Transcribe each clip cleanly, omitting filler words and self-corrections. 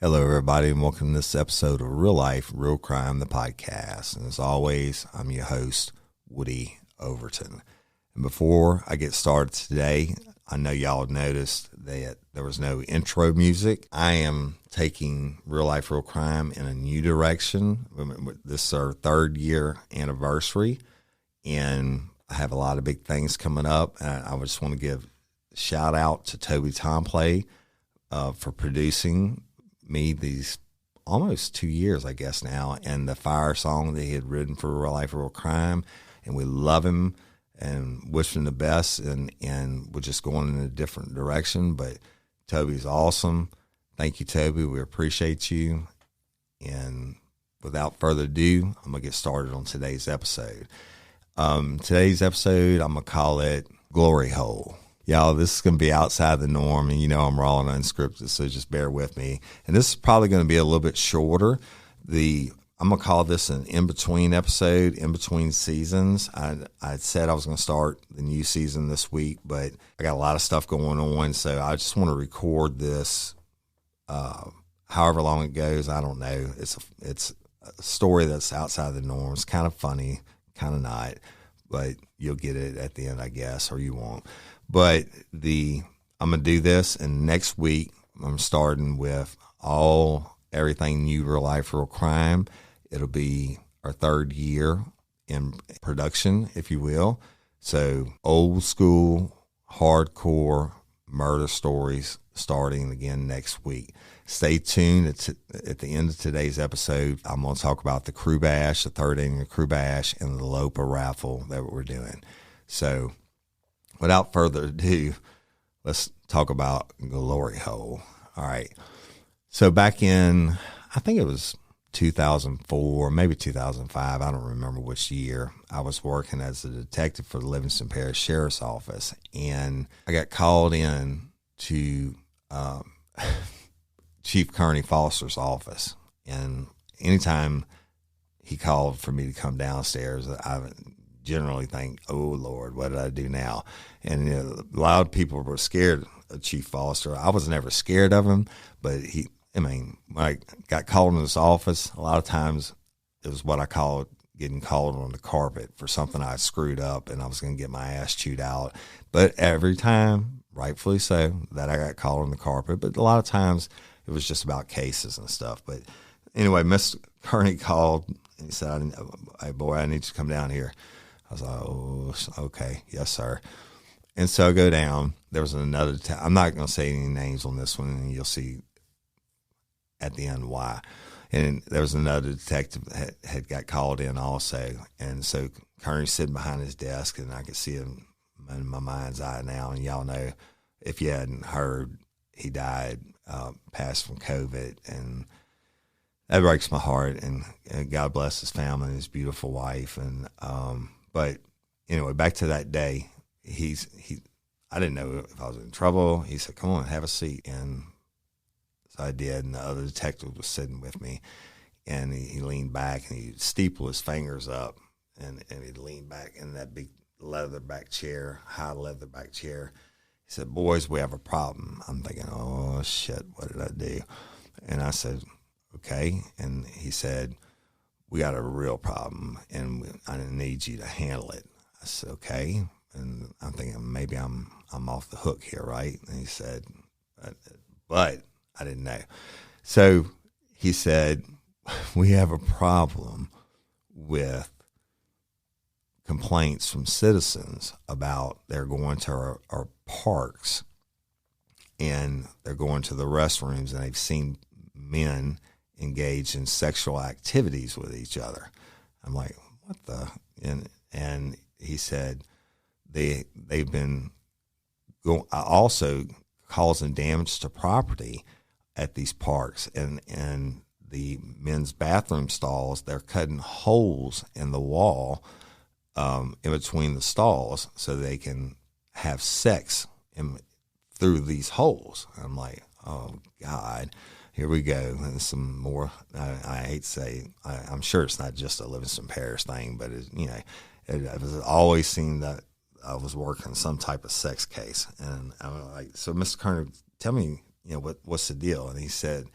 Hello, everybody, and welcome to this episode of Real Life, Real Crime, the podcast. And as always, I'm your host, Woody Overton. And before I get started today, I know y'all noticed that there was no intro music. I am taking Real Life, Real Crime in a new direction. This is our 3rd year anniversary, and I have a lot of big things coming up. And I just want to give a shout out to Toby Tomplay for producing me these almost 2 years, I guess now, and the fire song that he had written for Real Life, Real Crime. And we love him and wish him the best, and we're just going in a different direction. But Toby's awesome. Thank you, Toby. We appreciate you. And without further ado, I'm going to get started on today's episode. Today's episode, I'm going to call it Gloryhole. Y'all, this is going to be outside the norm, and you know I'm raw and unscripted, so just bear with me. And this is probably going to be a little bit shorter. I'm going to call this an in-between episode, in-between seasons. I said I was going to start the new season this week, but I got a lot of stuff going on, so I just want to record this however long it goes. I don't know. It's a story that's outside the norm. It's kind of funny, kind of not, but you'll get it at the end, I guess, or you won't. But I'm going to do this, and next week I'm starting with everything new, Real Life, Real Crime. It'll be our 3rd year in production, if you will. So old school, hardcore murder stories starting again next week. Stay tuned. At the end of today's episode, I'm going to talk about the KREWE Bash, the 3rd annual KREWE Bash, and the Lopa raffle that we're doing. So without further ado, let's talk about Gloryhole. All right. So back in, I think it was 2004, maybe 2005, I don't remember which year, I was working as a detective for the Livingston Parish Sheriff's Office, and I got called in to Chief Kearney Foster's office. And anytime he called for me to come downstairs, I generally think, oh, Lord, what did I do now? And a lot of people were scared of Chief Foster. I was never scared of him, but when I got called in his office, a lot of times it was what I call getting called on the carpet for something I screwed up and I was going to get my ass chewed out. But every time, rightfully so, that I got called on the carpet. But a lot of times it was just about cases and stuff. But anyway, Mr. Kearney called and he said, hey, boy, I need you to come down here. I was like, oh, okay, yes, sir. And so I go down. There was another I'm not going to say any names on this one, and you'll see at the end why. And there was another detective that had got called in also. And so Kearney's sitting behind his desk, and I could see him in my mind's eye now. And y'all know, if you hadn't heard, he died, passed from COVID. And that breaks my heart. And God bless his family and his beautiful wife. And but anyway, back to that day, I didn't know if I was in trouble. He said, come on, have a seat. And so I did, and the other detective was sitting with me, and he leaned back, and he'd steeple his fingers up, and he'd lean back in that big high leatherback chair. He said, boys, we have a problem. I'm thinking, oh, shit, what did I do? And I said, okay. And he said, we got a real problem, and I need you to handle it. I said, okay. And I'm thinking, maybe I'm off the hook here, right? And he said, but I didn't know. So he said, we have a problem with complaints from citizens about they're going to our parks and they're going to the restrooms, and they've seen men engage in sexual activities with each other. I'm like, what the? And he said they've been also causing damage to property at these parks, and the men's bathroom stalls, they're cutting holes in the wall in between the stalls so they can have sex through these holes. I'm like, oh God, here we go. And some more, I hate to say, I'm sure it's not just a Livingston Parish thing, but I've always seen that I was working some type of sex case. And I'm like, so Mr. Kerner, tell me, what's the deal? And he said,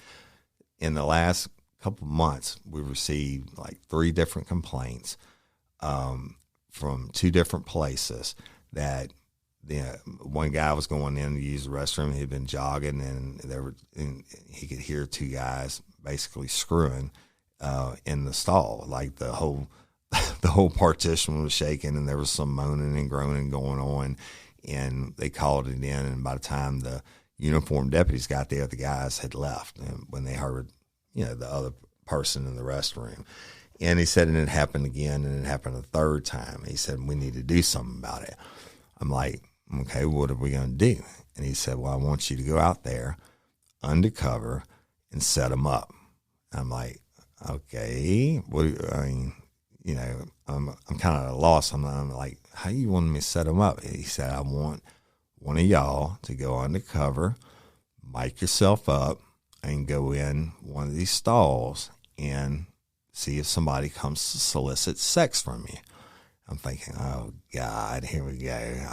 in the last couple of months, we received like 3 different complaints from 2 different places that one guy was going in to use the restroom. He'd been jogging, and he could hear 2 guys basically screwing in the stall. Like the whole partition was shaking, and there was some moaning and groaning going on. And they called it in, and by the time the uniformed deputies got there, the guys had left. And when they heard, the other person in the restroom, and he said, and it happened again, and it happened a 3rd time. He said, we need to do something about it. I'm like, okay, what are we going to do? And he said, well, I want you to go out there undercover and set them up. I'm like, okay, I'm kind of at a loss. I'm like, how you want me to set them up? He said, I want one of y'all to go undercover, mic yourself up, and go in one of these stalls and see if somebody comes to solicit sex from you. I'm thinking, oh God, here we go.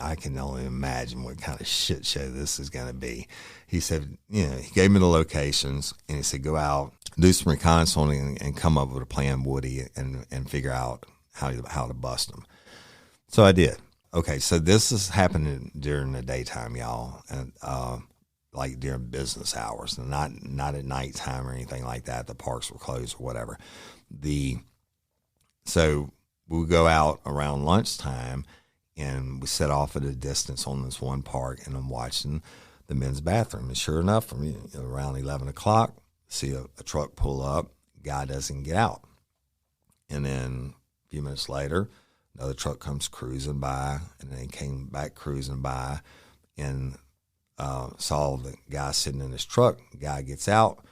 I can only imagine what kind of shit show this is going to be. He said, he gave me the locations, and he said, go out, do some reconnaissance, and come up with a plan, Woody, and figure out how to bust them. So I did. Okay, so this is happening during the daytime, y'all, and like during business hours, and not at nighttime or anything like that. The parks were closed or whatever. So we go out around lunchtime, and we set off at a distance on this one park, and I'm watching the men's bathroom. And sure enough, around 11 o'clock, see a truck pull up. Guy doesn't get out. And then a few minutes later, another truck comes cruising by, and then came back cruising by, and saw the guy sitting in his truck. The guy gets out.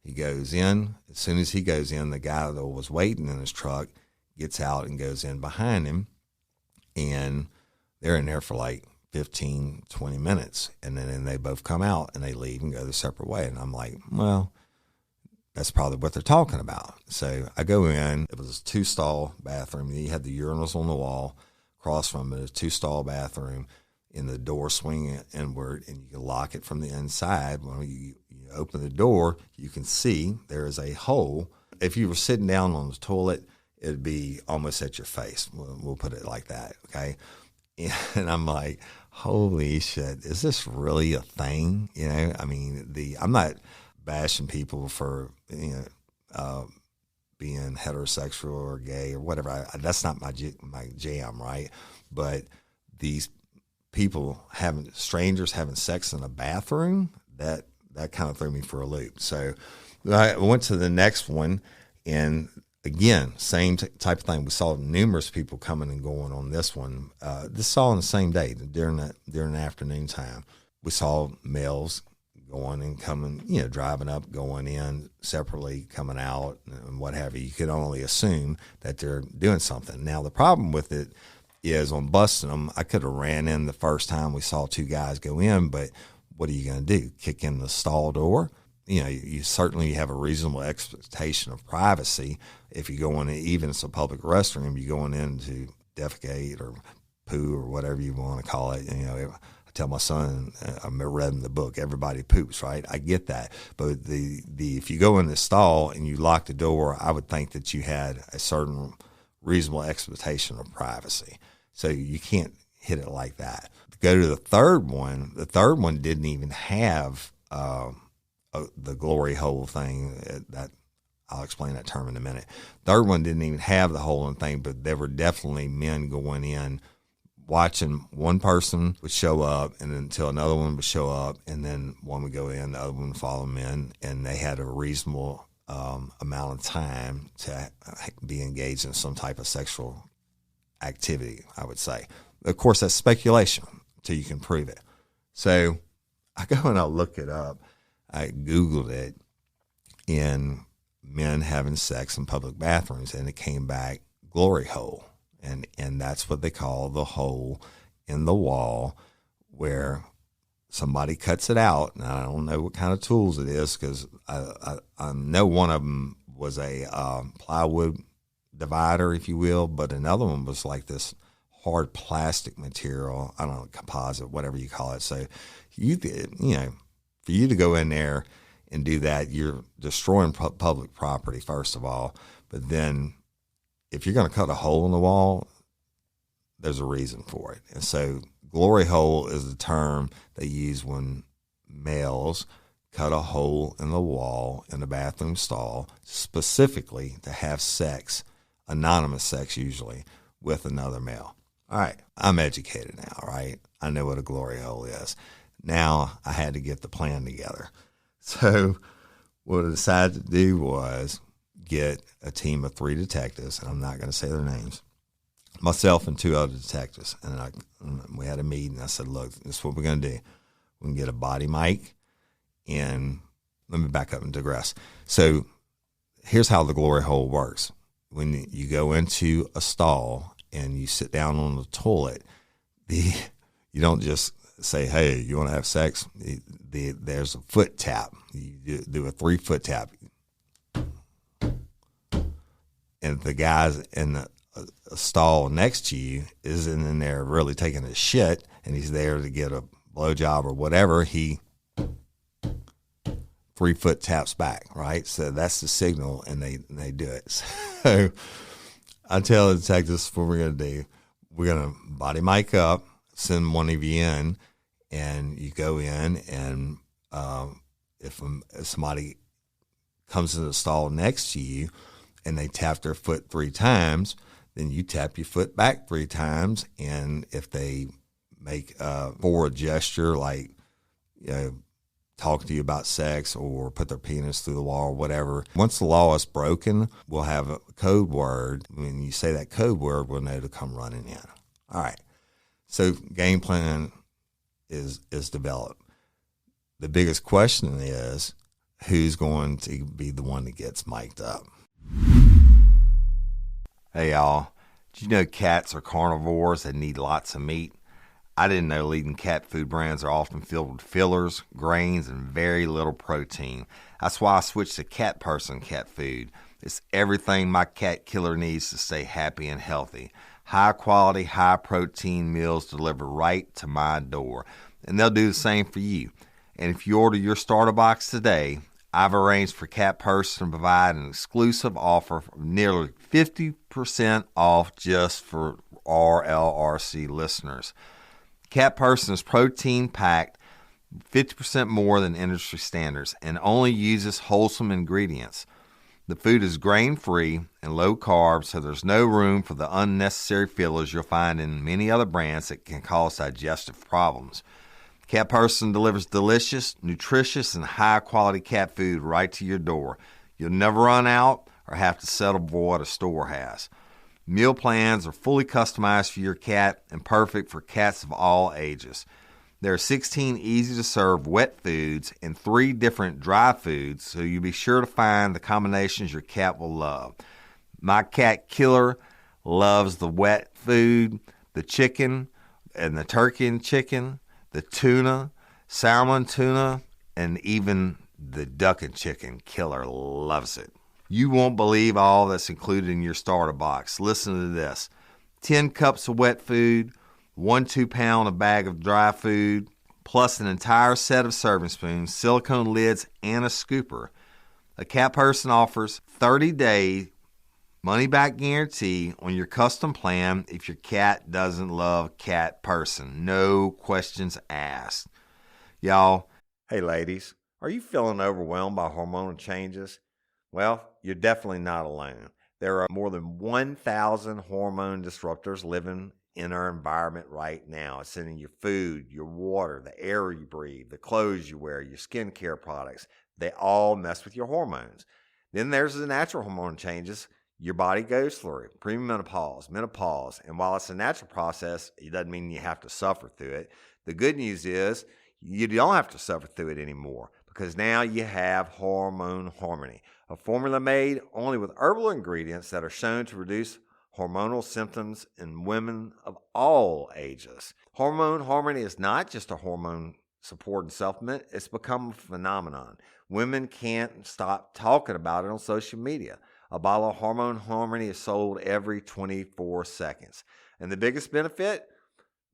He goes in. As soon as he goes in, the guy that was waiting in his truck gets out and goes in behind him, and they're in there for like 15, 20 minutes, and then they both come out, and they leave and go their separate way. And I'm like, well, that's probably what they're talking about. So I go in. It was a 2-stall bathroom. You had the urinals on the wall. Across from it, a 2-stall bathroom, and the door swing inward, and you can lock it from the inside. When you open the door, you can see there is a hole. If you were sitting down on the toilet, it'd be almost at your face. We'll put it like that, okay? And I'm like, holy shit, is this really a thing? I mean, I'm not bashing people for, being heterosexual or gay or whatever. That's not my jam, right? But these people strangers having sex in a bathroom, that kind of threw me for a loop. So I went to the next one, and again, same type of thing. We saw numerous people coming and going on this one. This is all on the same day during the afternoon time. We saw males going and coming, driving up, going in separately, coming out, and what have you. You could only assume that they're doing something. Now, the problem with it is on busting them, I could have ran in the first time we saw 2 guys go in, but what are you going to do? Kick in the stall door? You certainly have a reasonable expectation of privacy. If you go in, even it's a public restroom, you're going in to defecate or poo or whatever you want to call it. I tell my son, I'm reading the book, everybody poops, right? I get that. But if you go in the stall and you lock the door, I would think that you had a certain reasonable expectation of privacy. So you can't hit it like that. Go to the third one. The third one didn't even have the Gloryhole thing. That I'll explain that term in a minute. Third one didn't even have the hole and thing, but there were definitely men going in, watching. One person would show up, and then until another one would show up, and then one would go in, the other one would follow them in, and they had a reasonable amount of time to be engaged in some type of sexual activity, I would say. Of course, that's speculation until you can prove it. So I go and I look it up. I Googled it, and men having sex in public bathrooms, and it came back Gloryhole. And that's what they call the hole in the wall where somebody cuts it out. And I don't know what kind of tools it is, because I know one of them was a plywood divider, if you will, but another one was like this hard plastic material. I don't know, composite, whatever you call it. So for you to go in there and do that, you're destroying public property, first of all. But then if you're going to cut a hole in the wall, there's a reason for it. And so Gloryhole is the term they use when males cut a hole in the wall in the bathroom stall specifically to have sex, anonymous sex usually, with another male. All right, I'm educated now, right? I know what a Gloryhole is. Now I had to get the plan together. So what I decided to do was get a team of 3 detectives, and I'm not going to say their names, myself and 2 other detectives. And we had a meeting. I said, look, this is what we're going to do. We can get a body mic, and let me back up and digress. So here's how the Gloryhole works. When you go into a stall and you sit down on the toilet, you don't just say, hey, you want to have sex? There's a foot tap. You do a 3-foot tap. And the guys in the stall next to you isn't in there really taking a shit, and he's there to get a blowjob or whatever, he 3-foot taps back, right? So that's the signal, and they do it. So I tell the detectives what we're going to do. We're going to body mic up, send one of you in, and you go in, and if somebody comes into the stall next to you and they tap their foot 3 times, then you tap your foot back 3 times. And if they make a forward gesture, like, talk to you about sex or put their penis through the wall or whatever, once the law is broken, we'll have a code word. When you say that code word, we'll know to come running in. All right. So game plan is developed. The biggest question is, who's going to be the one that gets mic'd up? Hey, y'all. Did you know cats are carnivores that need lots of meat? I didn't know leading cat food brands are often filled with fillers, grains, and very little protein. That's why I switched to Cat Person cat food. It's everything my cat killer needs to stay happy and healthy. High quality, high protein meals delivered right to my door. And they'll do the same for you. And if you order your starter box today, I've arranged for Cat Person to provide an exclusive offer of nearly 50% off just for RLRC listeners. Cat Person is protein-packed, 50% more than industry standards, and only uses wholesome ingredients. The food is grain-free and low-carb, so there's no room for the unnecessary fillers you'll find in many other brands that can cause digestive problems. Cat Person delivers delicious, nutritious, and high-quality cat food right to your door. You'll never run out or have to settle for what a store has. Meal plans are fully customized for your cat and perfect for cats of all ages. There are 16 easy-to-serve wet foods and 3 different dry foods, so you'll be sure to find the combinations your cat will love. My cat killer loves the wet food, the chicken and the turkey and chicken, the tuna, salmon tuna, and even the duck and chicken. Killer loves it. You won't believe all that's included in your starter box. Listen to this. 10 cups of wet food, 1 2-pound a bag of dry food, plus an entire set of serving spoons, silicone lids, and a scooper. A Cat Person offers 30-day money-back guarantee on your custom plan if your cat doesn't love Cat Person. No questions asked. Y'all, hey ladies, are you feeling overwhelmed by hormonal changes? Well, you're definitely not alone. There are more than 1,000 hormone disruptors living in our environment right now. It's in your food, your water, the air you breathe, the clothes you wear, your skincare products. They all mess with your hormones. Then there's the natural hormone changes your body goes through, premenopause, menopause. And while it's a natural process, it doesn't mean you have to suffer through it. The good news is you don't have to suffer through it anymore, because now you have Hormone Harmony, a formula made only with herbal ingredients that are shown to reduce hormonal symptoms in women of all ages. Hormone Harmony is not just a hormone supporting supplement, it's become a phenomenon. Women can't stop talking about it on social media. A bottle of Hormone Harmony is sold every 24 seconds. And the biggest benefit?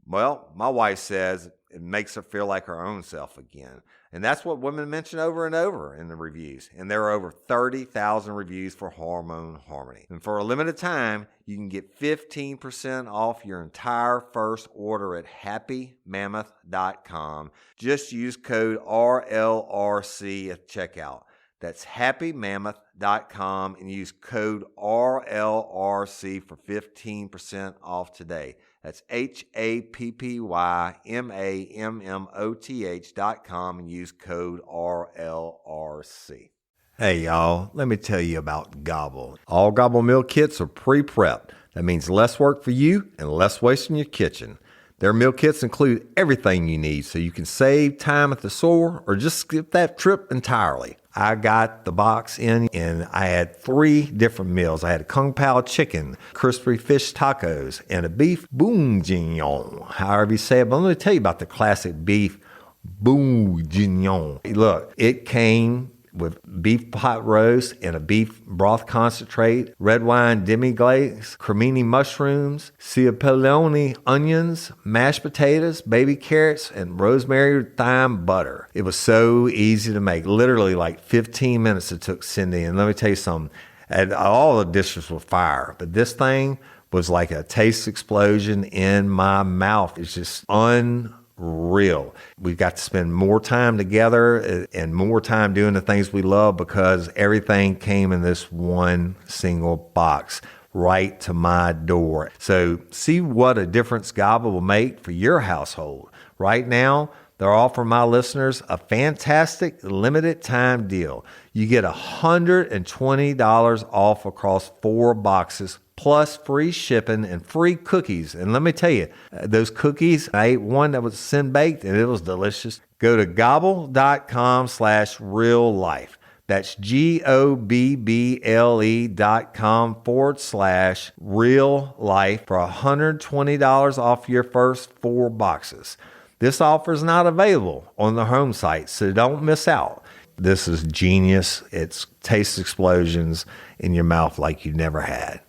Well, my wife says it makes her feel like her own self again. And that's what women mention over and over in the reviews. And there are over 30,000 reviews for Hormone Harmony. And for a limited time, you can get 15% off your entire first order at happymammoth.com. Just use code RLRC at checkout. That's happymammoth.com and use code RLRC for 15% off today. That's happymammoth.com and use code RLRC. Hey y'all, let me tell you about Gobble. All Gobble meal kits are pre-prepped. That means less work for you and less waste in your kitchen. Their meal kits include everything you need so you can save time at the store or just skip that trip entirely. I got the box in and I had 3 different meals. I had a Kung Pao chicken, crispy fish tacos, and a beef bourguignon, however you say it. But let me tell you about the classic beef bourguignon. Look, it came with beef pot roast and a beef broth concentrate, red wine demi-glaze, cremini mushrooms, cipollone onions, mashed potatoes, baby carrots, and rosemary thyme butter. It was so easy to make. Literally like 15 minutes it took Cindy. And let me tell you something, and all the dishes were fire, but this thing was like a taste explosion in my mouth. It's just unreal. We got to spend more time together and more time doing the things we love because everything came in this one single box right to my door. So see what a difference Gobble will make for your household. Right now, they're offering my listeners a fantastic limited time deal. You get $120 off across 4 boxes plus free shipping and free cookies. And let me tell you, those cookies, I ate one that was sin baked and it was delicious. Go to gobble.com/real life. That's GOBBLE.com/real life for $120 off your first 4 boxes. This offer is not available on the home site, so don't miss out. This is genius. It's taste explosions in your mouth like you never had.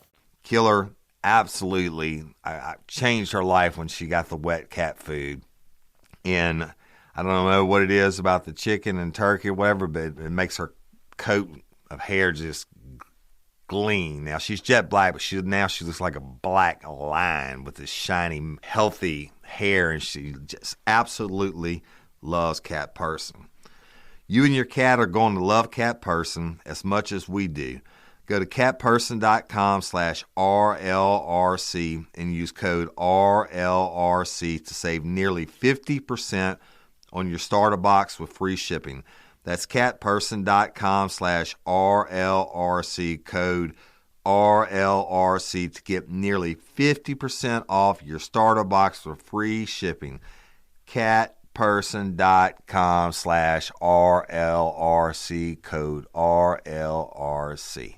Killer, absolutely. I changed her life when she got the wet cat food. And I don't know what it is about the chicken and turkey or whatever, but it makes her coat of hair just gleam. Now, she's jet black, but she looks like a black lion with this shiny, healthy hair, and she just absolutely loves Cat Person. You and your cat are going to love Cat Person as much as we do. Go to catperson.com/RLRC and use code RLRC to save nearly 50% on your starter box with free shipping. That's catperson.com/RLRC, code RLRC to get nearly 50% off your starter box with free shipping. catperson.com/RLRC, code RLRC.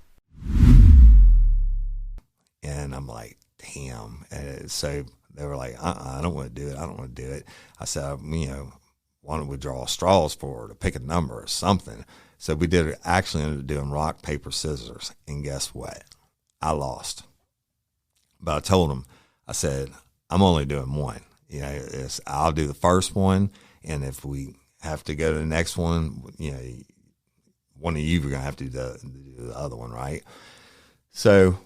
And I'm like, damn. And so they were like, I don't want to do it. I don't want to do it. I said, why don't we draw straws for her to pick a number or something? So we actually ended up doing rock, paper, scissors. And guess what? I lost. But I told them, I said, I'm only doing one. I'll do the first one. And if we have to go to the next one, one of you are going to have to do the other one, right? So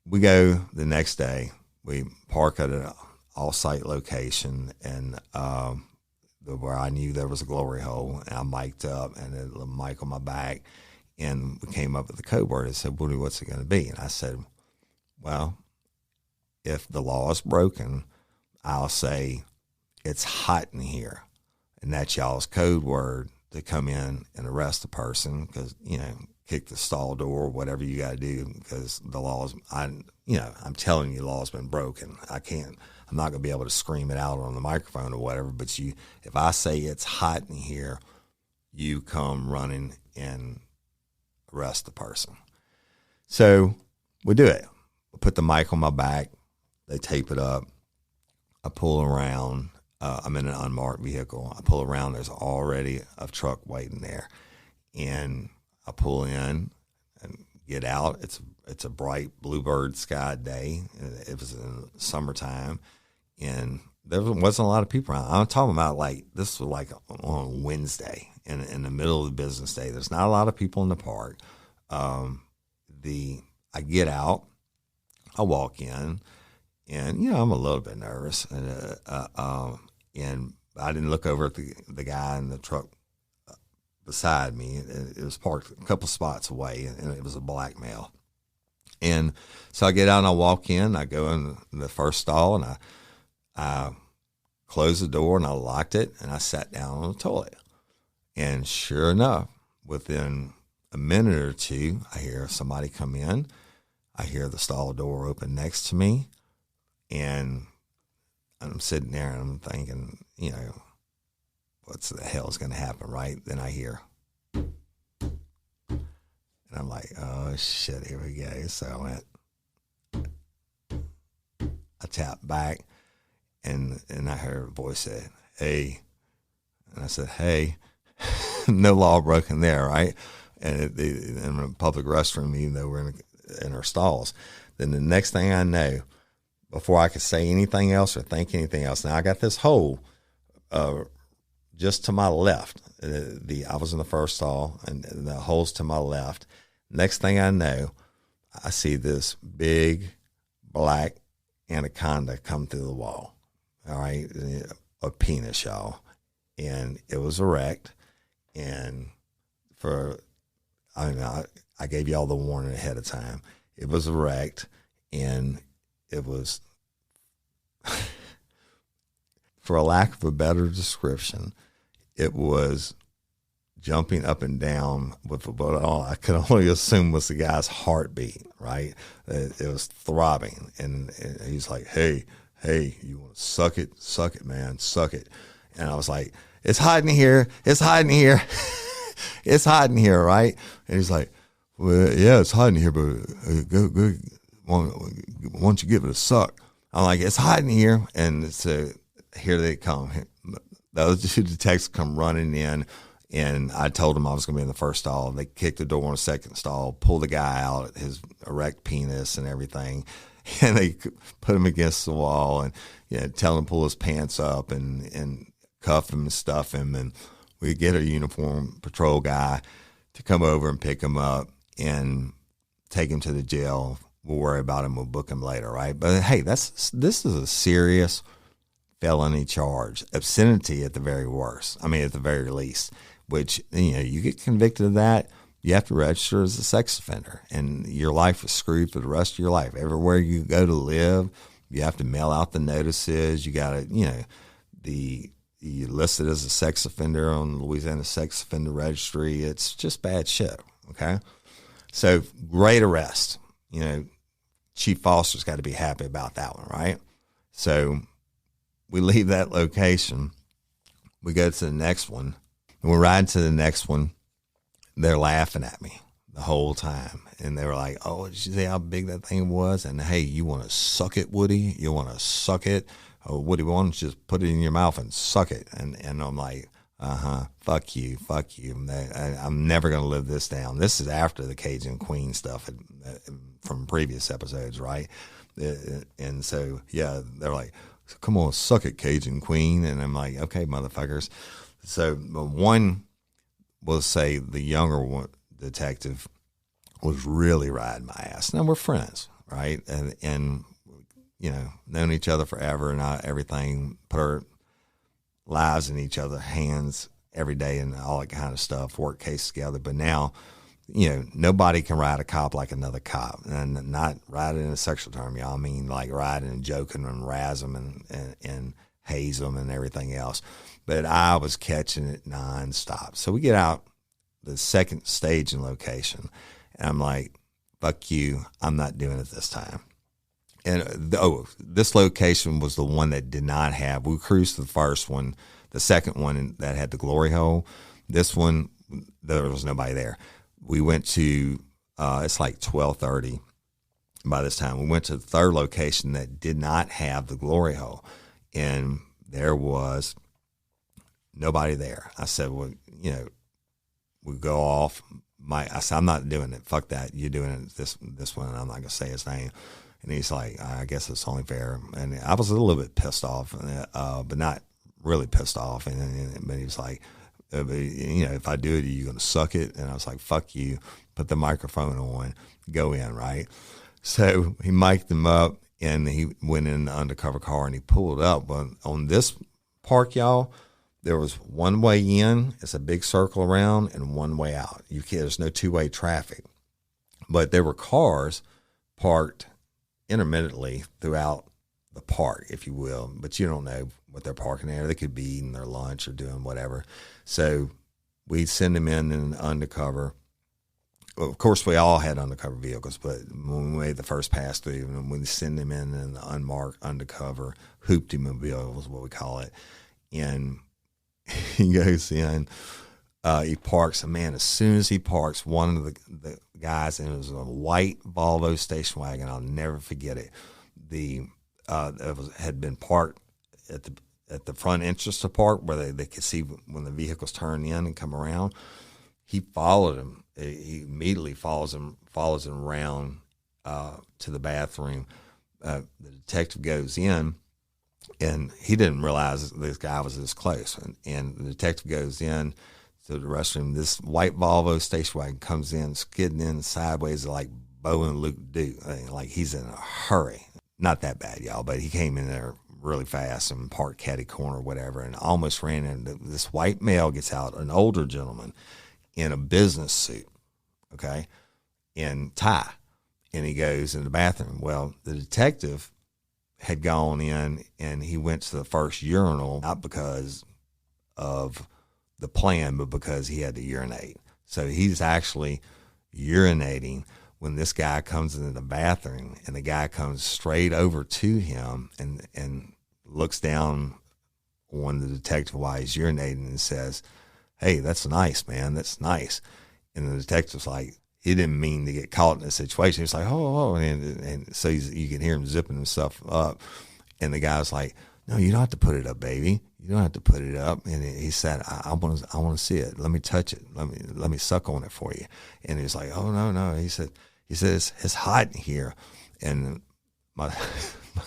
we go the next day. We park at an off-site location, and where I knew there was a Gloryhole, and I mic'd up, and a little mic on my back, and we came up with the code word and said, Woody, what's it going to be? And I said, well, if the law is broken, I'll say it's hot in here, and that's y'all's code word to come in and arrest the person because, kick the stall door, whatever you got to do, because the laws, I'm telling you, the law's been broken. I'm not going to be able to scream it out on the microphone or whatever, but if I say it's hot in here, you come running and arrest the person. So we do it. We put the mic on my back. They tape it up. I pull around. I'm in an unmarked vehicle. I pull around. There's already a truck waiting there. And I pull in and get out. It's a bright bluebird sky day. It was in summertime, and there wasn't a lot of people around. I'm talking about like this was like on Wednesday in the middle of the business day. There's not a lot of people in the park. I get out, I walk in, and I'm a little bit nervous, and I didn't look over at the guy in the truck beside me. It was parked a couple spots away, and it was a black male. And so I get out and I walk in. I go in the first stall, and I closed the door and I locked it, and I sat down on the toilet. And sure enough, within a minute or two, I hear somebody come in. I hear the stall door open next to me, and I'm sitting there and I'm thinking, what's the hell is going to happen, right? Then I hear, and I'm like, oh shit, here we go. So I tapped back, and I heard a voice say, hey. And I said, hey. No law broken there, right? And in a public restroom, even though we're in our stalls. Then the next thing I know, before I could say anything else or think anything else, now I got this hole just to my left. I was in the first stall, and the hole's to my left. Next thing I know, I see this big black anaconda come through the wall. All right, a penis, y'all, and it was erect. And I gave y'all the warning ahead of time. It was erect, and it was, for a lack of a better description, it was jumping up and down with what I could only assume was the guy's heartbeat, right? It was throbbing, and he's like, hey, you want to suck it? Suck it, man, suck it. And I was like, it's hot in here. It's hot in here. It's hot in here, right? And he's like, well, yeah, it's hot in here, but go, why don't you give it a suck? I'm like, it's hot in here. And so here they come. Those two detectives come running in, and I told them I was going to be in the first stall. They kicked the door in the second stall, pulled the guy out, his erect penis and everything, and they put him against the wall and tell him to pull his pants up and cuff him and stuff him, and we get a uniformed patrol guy to come over and pick him up and take him to the jail. We'll worry about him. We'll book him later, right? But hey, this is a serious felony charge, obscenity at the very worst. I mean, at the very least, which you get convicted of that, you have to register as a sex offender, and your life is screwed for the rest of your life. Everywhere you go to live, you have to mail out the notices. You got to, you listed as a sex offender on the Louisiana Sex Offender Registry. It's just bad shit, okay? So, great arrest. Chief Foster's got to be happy about that one, right? So, we leave that location. We go to the next one. And we're riding to the next one. They're laughing at me the whole time. And they were like, oh, did you see how big that thing was? And, hey, you want to suck it, Woody? You want to suck it? Oh, Woody, why don't you just put it in your mouth and suck it? And I'm like, fuck you. I'm never going to live this down. This is after the Cajun Queen stuff from previous episodes, right? And so, yeah, they're like, come on, suck it, Cajun Queen. And I'm like, okay, motherfuckers. So one will say the younger one, detective, was really riding my ass. Now we're friends, right? And known each other forever and everything, put our lives in each other's hands every day and all that kind of stuff, work cases together. But now, nobody can ride a cop like another cop, and not riding in a sexual term, y'all. I mean, like riding and joking and razz them and haze them and everything else. But I was catching it nonstop. So we get out the second staging location, and I'm like, fuck you, I'm not doing it this time. And this location was the one that did not have. We cruised to the first one, the second one that had the Gloryhole. This one, there was nobody there. We went to it's like 12:30 by this time. We went to the third location that did not have the Gloryhole, and there was nobody there. I said, well, we go off. I said, I'm not doing it. Fuck that. You're doing it. This one, and I'm not gonna say his name. And he's like, I guess it's only fair. And I was a little bit pissed off, but not really pissed off. But he was like, if I do it, are you going to suck it? And I was like, fuck you. Put the microphone on, go in, right? So he mic'd him up, and he went in the undercover car, and he pulled up. But on this park, y'all, there was one way in. It's a big circle around, and one way out. There's no two-way traffic. But there were cars parked intermittently throughout the park, if you will, but you don't know what they're parking there. They could be eating their lunch or doing whatever. So we send them in undercover. Well, of course, we all had undercover vehicles, but when we made the first pass through, we send them in the unmarked undercover hoopty-mobile was what we call it. And he goes in, he parks, and man, as soon as he parks, one of the guys, and it was a white Volvo station wagon, I'll never forget it. Had been parked at the front entrance to park where they could see when the vehicles turn in and come around. He followed him. He immediately follows him around to the bathroom. The detective goes in, and he didn't realize this guy was this close. And the detective goes in to the restroom. This white Volvo station wagon comes in, skidding in sideways like Bo and Luke do. Like he's in a hurry. Not that bad, y'all, but he came in there really fast and parked catty corner or whatever, and almost ran into this white male. Gets out, an older gentleman in a business suit, okay, in tie, and he goes in the bathroom. Well, the detective had gone in, and he went to the first urinal, not because of the plan, but because he had to urinate. So he's actually urinating when this guy comes into the bathroom, and the guy comes straight over to him and looks down on the detective while he's urinating and says, "Hey, that's nice, man. That's nice." And the detective's like, he didn't mean to get caught in a situation. He's like, oh, and so you can hear him zipping himself up. And the guy's like, "No, you don't have to put it up, baby. You don't have to put it up." And he said, I want to see it. Let me touch it. Let me suck on it for you." And he's like, "Oh, no." He said, it's hot in here. And my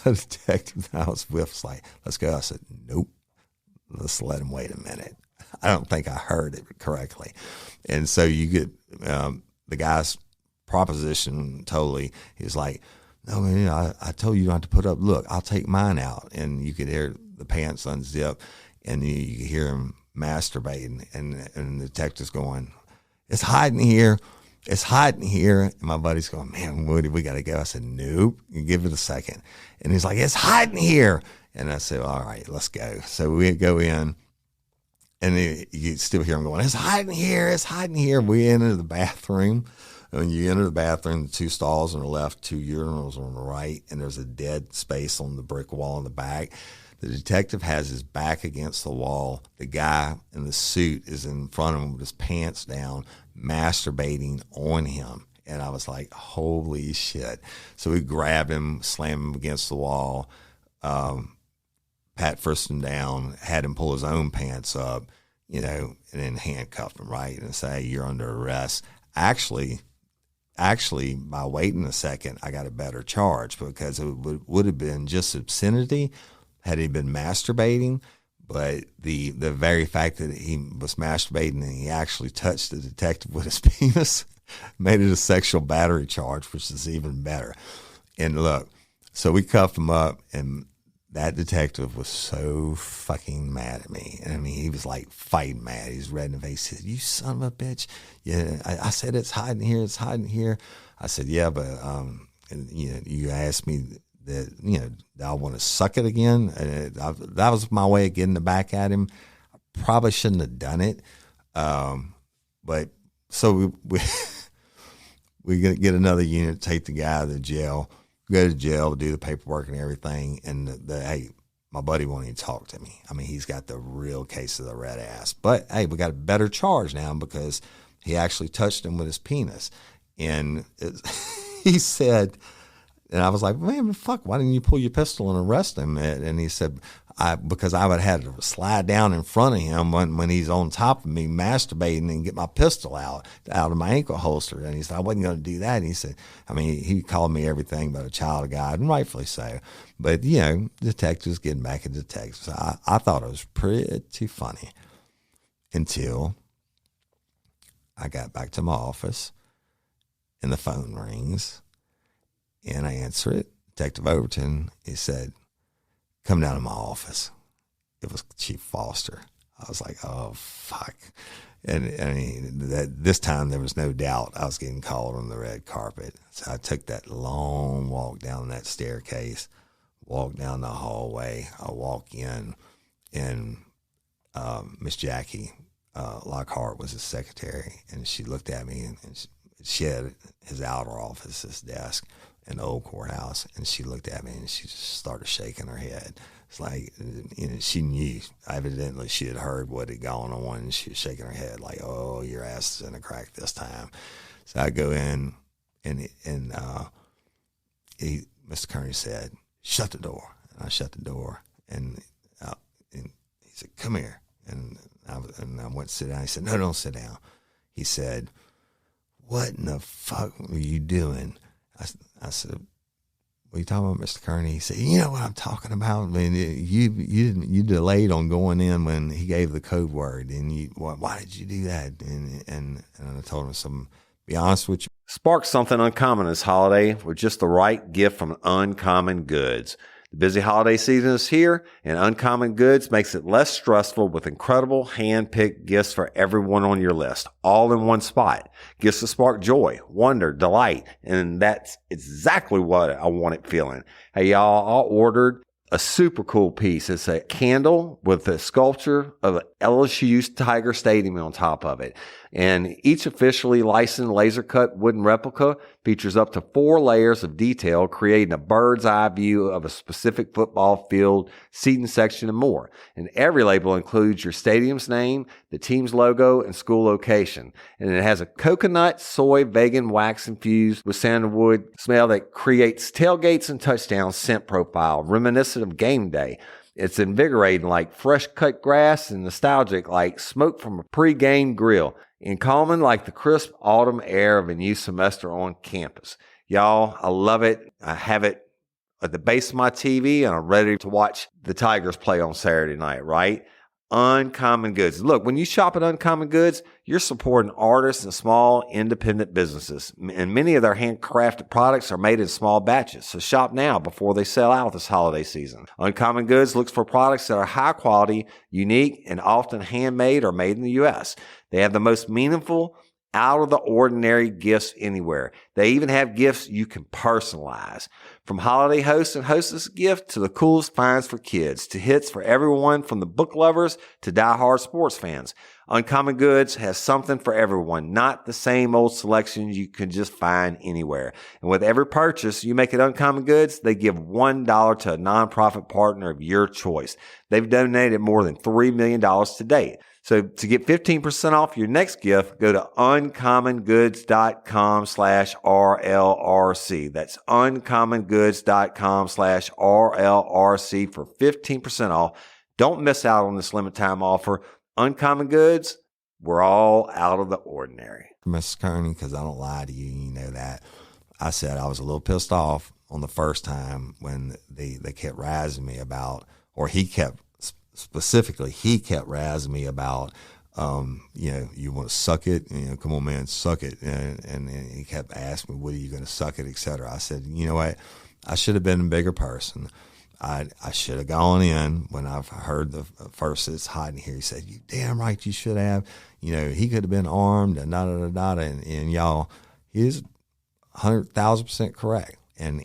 detective that I was with was like, "Let's go." I said, "Nope. Let's let him wait a minute." I don't think I heard it correctly. And so you get the guy's proposition totally. He's like, "No, man, I told you not to put up. Look, I'll take mine out." And you could hear the pants unzip, and you could hear him masturbating. And the detective's going, "It's hot in here. It's hot in here." And my buddy's going, "Man, Woody, we got to go." I said, "Nope. You give it a second." And he's like, "It's hot in here." And I said, "All right, let's go." So we go in, and you still hear him going, "It's hot in here. It's hot in here." We enter the bathroom. When you enter the bathroom, the two stalls on the left, two urinals on the right, and there's a dead space on the brick wall in the back. The detective has his back against the wall. The guy in the suit is in front of him with his pants down, masturbating on him. And I was like, holy shit. So we grabbed him, slammed him against the wall, pat frisked him down, had him pull his own pants up, and then handcuffed him, right? And say, "You're under arrest." Actually, by waiting a second, I got a better charge because it would have been just obscenity had he been masturbating. But the very fact that he was masturbating and he actually touched the detective with his penis made it a sexual battery charge, which is even better. And look, so we cuffed him up, and that detective was so fucking mad at me. And I mean, he was like fighting mad. He's red in the face. He said, "You son of a bitch. Yeah, I said it's hot in here. It's hot in here." I said, "Yeah, but you asked me that, do I want to suck it again?" That was my way of getting the back at him. I probably shouldn't have done it. But so we get another unit, take the guy to jail. Go to jail, do the paperwork and everything, and hey, my buddy won't even talk to me. I mean, he's got the real case of the red ass. But hey, we got a better charge now because he actually touched him with his penis, and he said, And I was like, man, fuck, why didn't you pull your pistol and arrest him? And he said, because I would have had to slide down in front of him when he's on top of me masturbating and get my pistol out of my ankle holster. And he said, I wasn't going to do that. And he said, I mean, he called me everything but a child of God, and rightfully so. But, detectives getting back at detectives. I thought it was pretty funny until I got back to my office and the phone rings. And I answer it. Detective Overton, he said, come down to my office. It was Chief Foster. I was like, oh, fuck. And I mean, this time there was no doubt I was getting called on the red carpet. So I took that long walk down that staircase, walked down the hallway. I walk in, and Miss Jackie Lockhart was his secretary, and she looked at me, and she had his outer office, his desk, in the old courthouse, and she looked at me and she just started shaking her head. It's like, she knew, evidently she had heard what had gone on, and she was shaking her head like, oh, your ass is in a crack this time. So I go in, and Mr. Kearney said, shut the door. And I shut the door, and he said, come here. And I went to sit down. He said, no, don't sit down. He said, what in the fuck were you doing? I said, what are you talking about, Mr. Kearney? He said, you know what I'm talking about? I mean, you delayed on going in when he gave the code word, and why did you do that? And I told him, be honest with you. Spark something uncommon this holiday with just the right gift from Uncommon Goods. The busy holiday season is here, and Uncommon Goods makes it less stressful with incredible hand-picked gifts for everyone on your list, all in one spot. Gifts that spark joy, wonder, delight, and that's exactly what I wanted feeling. Hey, y'all, I ordered a super cool piece. It's a candle with a sculpture of LSU's Tiger Stadium on top of it. And each officially licensed laser cut wooden replica features up to 4 layers of detail, creating a bird's eye view of a specific football field, seating section, and more. And every label includes your stadium's name, the team's logo, and school location. And it has a coconut, soy, vegan wax infused with sandalwood smell that creates tailgates and touchdowns scent profile, reminiscent of game day. It's invigorating like fresh cut grass and nostalgic like smoke from a pre-game grill, and calming like the crisp autumn air of a new semester on campus. Y'all, I love it. I have it at the base of my TV, and I'm ready to watch the Tigers play on Saturday night, right? Uncommon Goods. Look, when you shop at Uncommon Goods, you're supporting artists and small independent businesses. And many of their handcrafted products are made in small batches. So shop now before they sell out this holiday season. Uncommon Goods looks for products that are high quality, unique, and often handmade or made in the U.S. They have the most meaningful, out of the ordinary gifts anywhere. They even have gifts you can personalize. From holiday hosts and hostess gift to the coolest finds for kids, to hits for everyone from the book lovers to diehard sports fans. Uncommon Goods has something for everyone, not the same old selections you can just find anywhere. And with every purchase you make at Uncommon Goods, they give $1 to a nonprofit partner of your choice. They've donated more than $3 million to date. So to get 15% off your next gift, go to uncommongoods.com/RLRC. That's uncommongoods.com/RLRC for 15% off. Don't miss out on this limited time offer. Uncommon Goods, we're all out of the ordinary. Mr. Kearney, because I don't lie to you, you know that. I said I was a little pissed off on the first time when they kept razzing me about, or he kept razzing me about, you want to suck it? Come on, man, suck it. And he kept asking me, what are you going to suck it, et cetera. I said, you know what? I should have been a bigger person. I should have gone in when I've heard the first it's hot in here. He said, you damn right you should have. He could have been armed and and y'all, he is 100,000% correct. And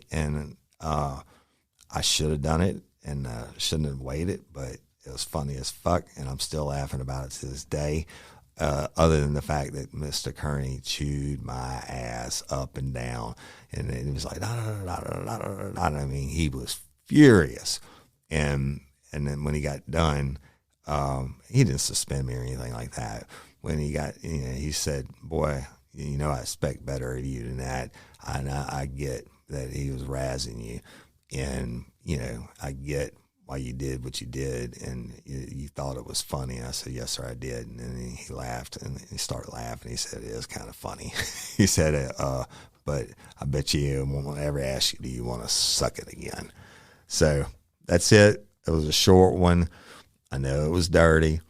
I should have done it and shouldn't have waited, but it was funny as fuck, and I'm still laughing about it to this day, other than the fact that Mr. Kearney chewed my ass up and down, and it was like, I mean, he was furious. And then when he got done, he didn't suspend me or anything like that. When he got, he said, boy, I expect better of you than that. I get that he was razzing you. And, I get why you did what you did, and you thought it was funny. And I said, yes, sir, I did. And then he laughed, and he started laughing. He said, it is kind of funny. He said, but I bet you won't ever ask you, do you want to suck it again? So that's it. It was a short one. I know it was dirty,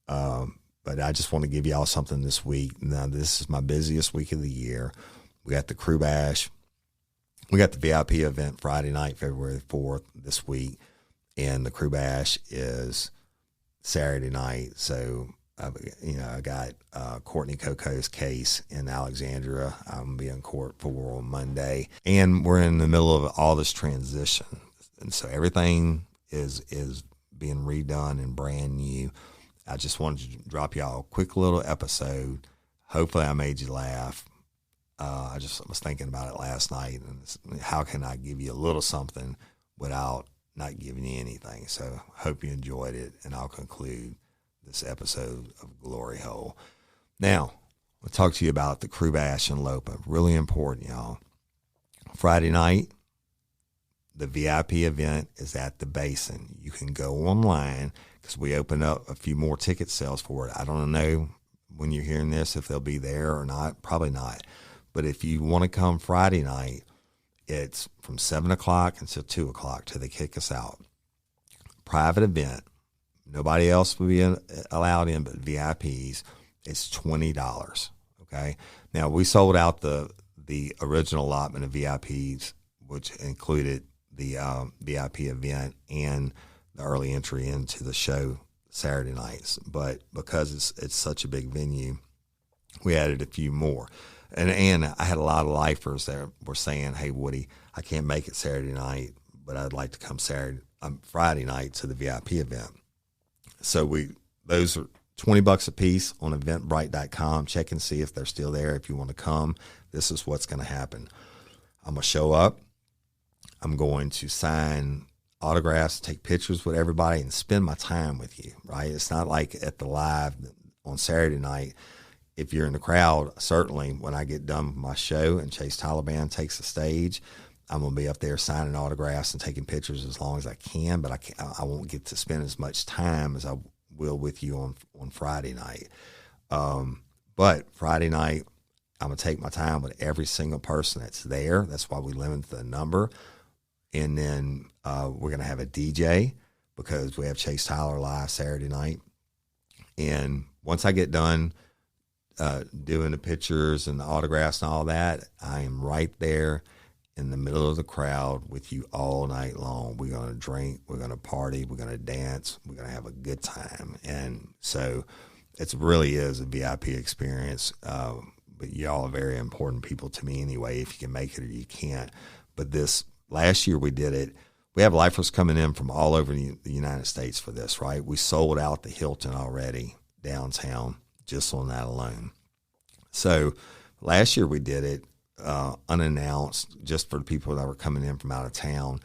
but I just want to give y'all something this week. Now, this is my busiest week of the year. We got the KREWE Bash. We got the VIP event Friday night, February 4th this week, and the KREWE Bash is Saturday night. So, I got Courtney Coco's case in Alexandria. I'm going to be in court for on Monday, and we're in the middle of all this transition, and so everything is being redone and brand new. I just wanted to drop y'all a quick little episode. Hopefully, I made you laugh. I just was thinking about it last night, and how can I give you a little something without not giving you anything? So hope you enjoyed it, and I'll conclude this episode of Gloryhole. Now, I'll talk to you about the KREWE Bash in Lopa. Really important, y'all. Friday night, the VIP event is at the Basin. You can go online because we opened up a few more ticket sales for it. I don't know when you're hearing this if they'll be there or not. Probably not. But if you want to come Friday night, it's from 7 o'clock until 2 o'clock till they kick us out. Private event. Nobody else will be allowed in but VIPs. It's $20. Okay. Now, we sold out the original allotment of VIPs, which included the VIP event and the early entry into the show Saturday nights. But because it's such a big venue, we added a few more. And I had a lot of lifers that were saying, hey, Woody, I can't make it Saturday night, but I'd like to come Friday night to the VIP event. So those are $20 a piece on eventbrite.com. Check and see if they're still there. If you want to come, this is what's going to happen. I'm going to show up. I'm going to sign autographs, take pictures with everybody, and spend my time with you, right? It's not like at the live on Saturday night. If you're in the crowd, certainly when I get done with my show and Chase Taliban takes the stage, I'm going to be up there signing autographs and taking pictures as long as I can, but I won't get to spend as much time as I will with you on Friday night. But Friday night, I'm going to take my time with every single person that's there. That's why we limit the number. And then we're going to have a DJ because we have Chase Tyler live Saturday night. And once I get done doing the pictures and the autographs and all that, I am right there in the middle of the crowd with you all night long. We're going to drink, we're going to party, we're going to dance, we're going to have a good time. And so it really is a VIP experience. But y'all are very important people to me anyway, if you can make it or you can't. But last year we did it. We have lifers coming in from all over the United States for this, right? We sold out the Hilton already downtown just on that alone. So last year we did it unannounced just for the people that were coming in from out of town,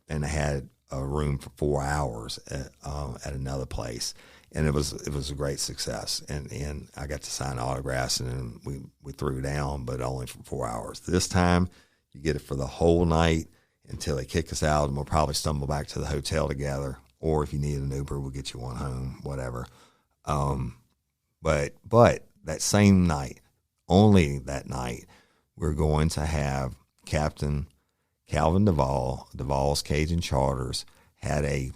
and had a room for 4 hours at another place. And it was a great success. And I got to sign autographs, and then we threw down, but only for 4 hours. This time you get it for the whole night until they kick us out, and we'll probably stumble back to the hotel together. Or if you need an Uber, we'll get you one home, whatever. But that same night, only that night, we're going to have Captain Calvin Duvall, Duvall's Cajun Charters, had a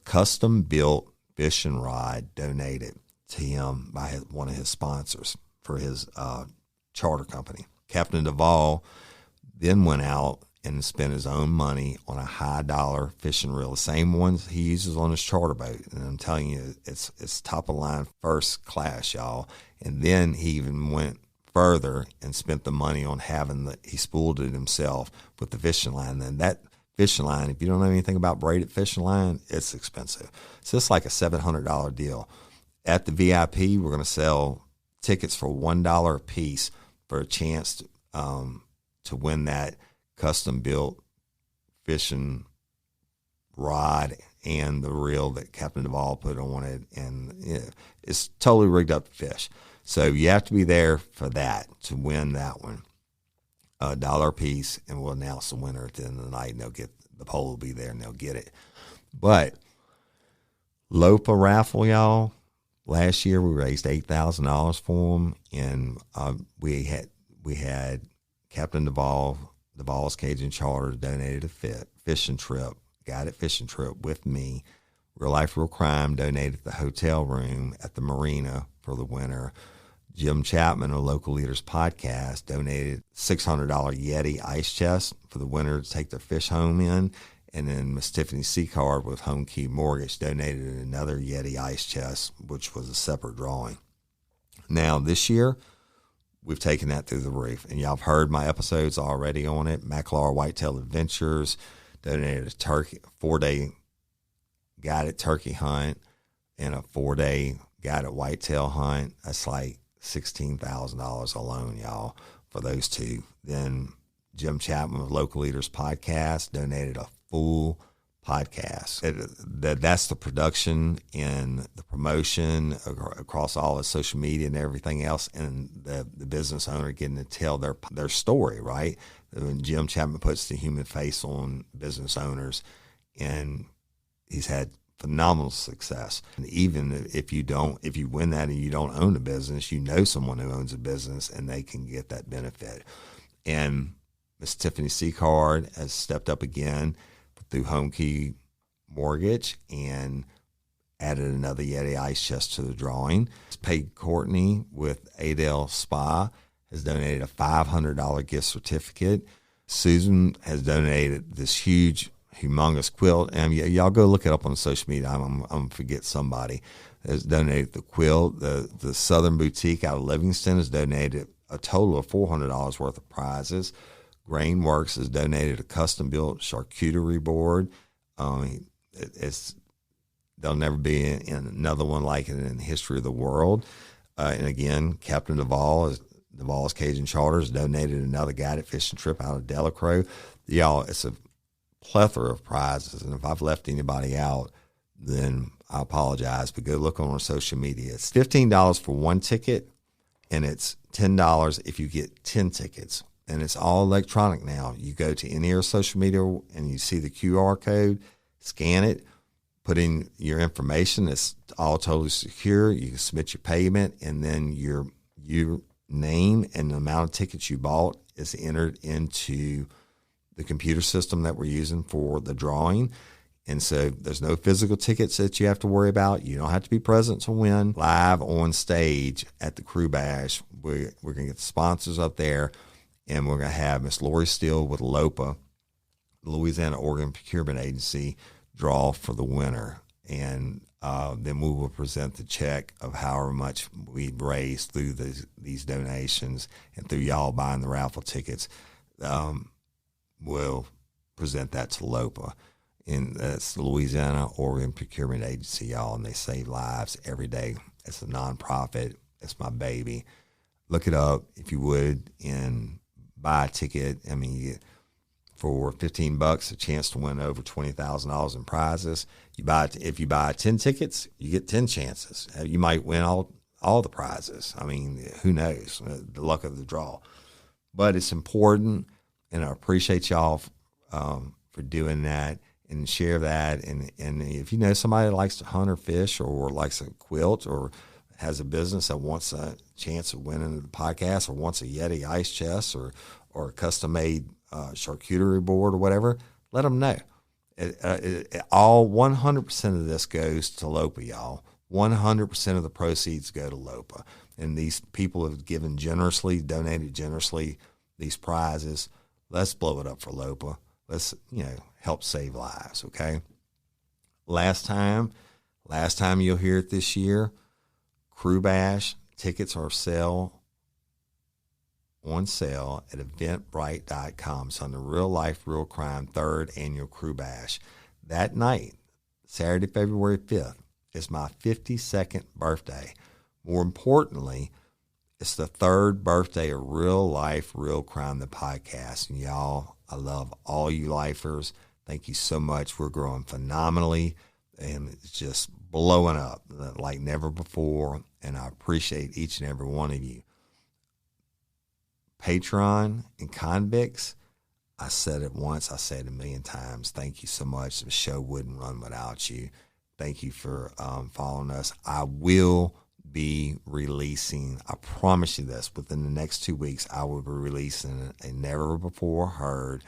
custom-built fishing rod donated to him by one of his sponsors for his charter company. Captain Duvall then went out and spent his own money on a high-dollar fishing reel, the same ones he uses on his charter boat. And I'm telling you, it's top-of-line, first class, y'all. And then he even went further and spent the money on he spooled it himself with the fishing line. And that fishing line, if you don't know anything about braided fishing line, it's expensive. So it's like a $700 deal. At the VIP, we're going to sell tickets for $1 a piece for a chance to win that custom-built fishing rod and the reel that Captain Duvall put on it. And it's totally rigged up to fish. So you have to be there for that to win that one. $1 a piece, and we'll announce the winner at the end of the night, and the poll will be there, and they'll get it. But LOPA raffle, y'all. Last year we raised $8,000 for them, and we had Captain Duvall's Cajun Charter donated a fishing trip, guided fishing trip with me. Real Life, Real Crime donated the hotel room at the marina for the winter. Jim Chapman of Local Leaders Podcast donated $600 Yeti ice chest for the winter to take their fish home in. And then Miss Tiffany Seacard with Home Key Mortgage donated another Yeti ice chest, which was a separate drawing. Now, this year, we've taken that through the roof. And y'all have heard my episodes already on it. McLaurin Whitetail Adventures donated a 4-day guided turkey hunt and a 4-day guided whitetail hunt. That's like $16,000 alone, y'all, for those two. Then Jim Chapman of Local Leaders Podcast donated a full podcast. That's the production and the promotion across all the social media and everything else, and the business owner getting to tell their story, right? When Jim Chapman puts the human face on business owners, and he's had phenomenal success. And even if you win that and you don't own a business, you know someone who owns a business and they can get that benefit. And Miss Tiffany Seacard has stepped up again through Home Key Mortgage and added another Yeti ice chest to the drawing. Peg Courtney with Adele Spa has donated a $500 gift certificate. Susan has donated this humongous quilt, and y'all go look it up on social media. I'm going to forget somebody has donated the quilt. The Southern Boutique out of Livingston has donated a total of $400 worth of prizes. Grainworks has donated a custom-built charcuterie board. There'll never be another one like it in the history of the world. And again, Captain Duvall's Cajun Charter has donated another guided fishing trip out of Delacroix. Y'all, it's a plethora of prizes, and if I've left anybody out, then I apologize, but go look on our social media. It's $15 for one ticket, and it's $10 if you get 10 tickets. And it's all electronic now. You go to any of our social media and you see the QR code, scan it, put in your information. It's all totally secure. You can submit your payment, and then your name and the amount of tickets you bought is entered into the computer system that we're using for the drawing. And so there's no physical tickets that you have to worry about. You don't have to be present to win. Live on stage at the KREWE Bash, we're going to get the sponsors up there, and we're going to have Miss Lori Steele with LOPA, Louisiana Organ Procurement Agency, draw for the winner. And then we will present the check of however much we've raised through these donations and through y'all buying the raffle tickets. We'll present that to LOPA. And that's the Louisiana Organ Procurement Agency, y'all, and they save lives every day. It's a nonprofit. It's my baby. Look it up if you would and buy a ticket. I mean, you get, for $15, a chance to win over $20,000 in prizes. If you buy 10 tickets, you get 10 chances. You might win all the prizes. I mean, who knows? The luck of the draw. But it's important, and I appreciate y'all for doing that. And share that, and if you know somebody that likes to hunt or fish or likes a quilt or has a business that wants a chance of winning the podcast or wants a Yeti ice chest or a custom-made charcuterie board or whatever, let them know. All 100% of this goes to LOPA, y'all. 100% of the proceeds go to LOPA. And these people have given generously, donated generously these prizes. Let's blow it up for LOPA. Let's, help save lives, okay? Last time you'll hear it this year, KREWE Bash tickets are on sale at eventbrite.com. It's on the Real Life, Real Crime 3rd Annual KREWE Bash. That night, Saturday, February 5th, is my 52nd birthday. More importantly, it's the 3rd birthday of Real Life, Real Crime, the podcast. And y'all, I love all you lifers. Thank you so much. We're growing phenomenally, and it's just blowing up like never before, and I appreciate each and every one of you. Patreon and convicts, I said it once, I said it a million times. Thank you so much. The show wouldn't run without you. Thank you for following us. I will be releasing, I promise you this, within the next 2 weeks, I will be releasing a never before heard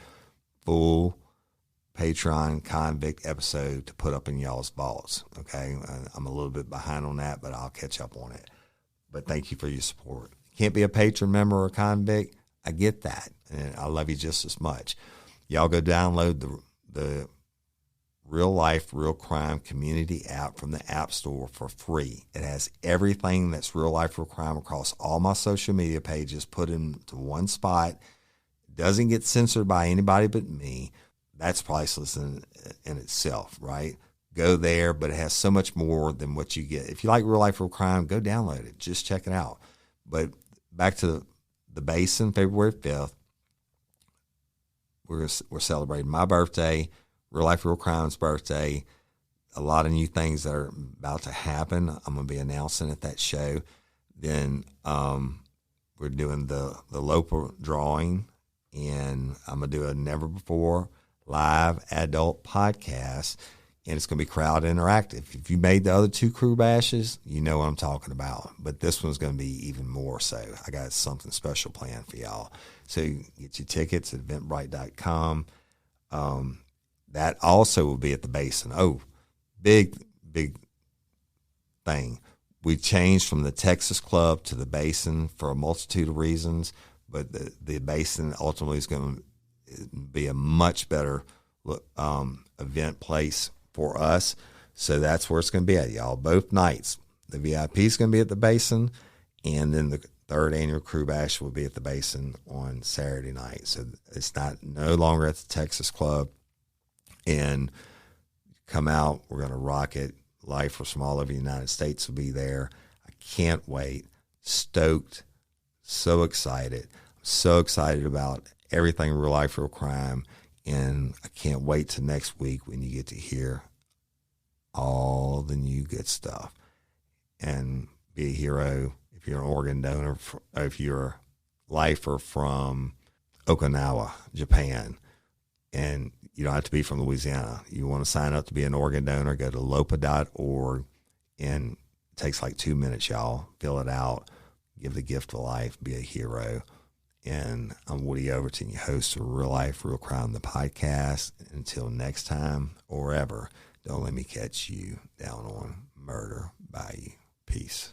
full Patreon convict episode to put up in y'all's vaults. Okay. I'm a little bit behind on that, but I'll catch up on it. But thank you for your support. Can't be a patron member or a convict. I get that. And I love you just as much. Y'all go download the Real Life, Real Crime Community app from the App Store for free. It has everything that's Real Life, Real Crime across all my social media pages put into one spot. It doesn't get censored by anybody but me. That's priceless in itself, right? Go there, but it has so much more than what you get. If you like Real Life, Real Crime, go download it. Just check it out. But back to the Basin, February 5th. We're celebrating my birthday, Real Life, Real Crime's birthday. A lot of new things that are about to happen. I'm going to be announcing at that show. Then we're doing the Loper drawing, and I'm going to do a never before live adult podcast, and it's going to be crowd interactive. If you made the other 2 KREWE Bashes, you know what I'm talking about. But this one's going to be even more so. I got something special planned for y'all. So you get your tickets at eventbrite.com. That also will be at the Basin. Oh, big thing. We changed from the Texas Club to the Basin for a multitude of reasons, but the Basin ultimately is going to be a much better event place for us. So that's where it's going to be at, y'all. Both nights. The VIP is going to be at the Basin, and then the 3rd annual KREWE Bash will be at the Basin on Saturday night. So it's no longer at the Texas Club. And come out. We're going to rock it. Lifers from all over the United States will be there. I can't wait. Stoked. So excited. I'm so excited about everything Real Life, Real Crime. And I can't wait till next week when you get to hear all the new good stuff. And be a hero if you're an organ donor, if you're a lifer from Okinawa, Japan. And you don't have to be from Louisiana. You want to sign up to be an organ donor, go to lopa.org, and it takes like 2 minutes, y'all. Fill it out, give the gift of life, be a hero. And I'm Woody Overton, your host of Real Life, Real Crime, the podcast. Until next time or ever, don't let me catch you down on Murder Bayou. Peace.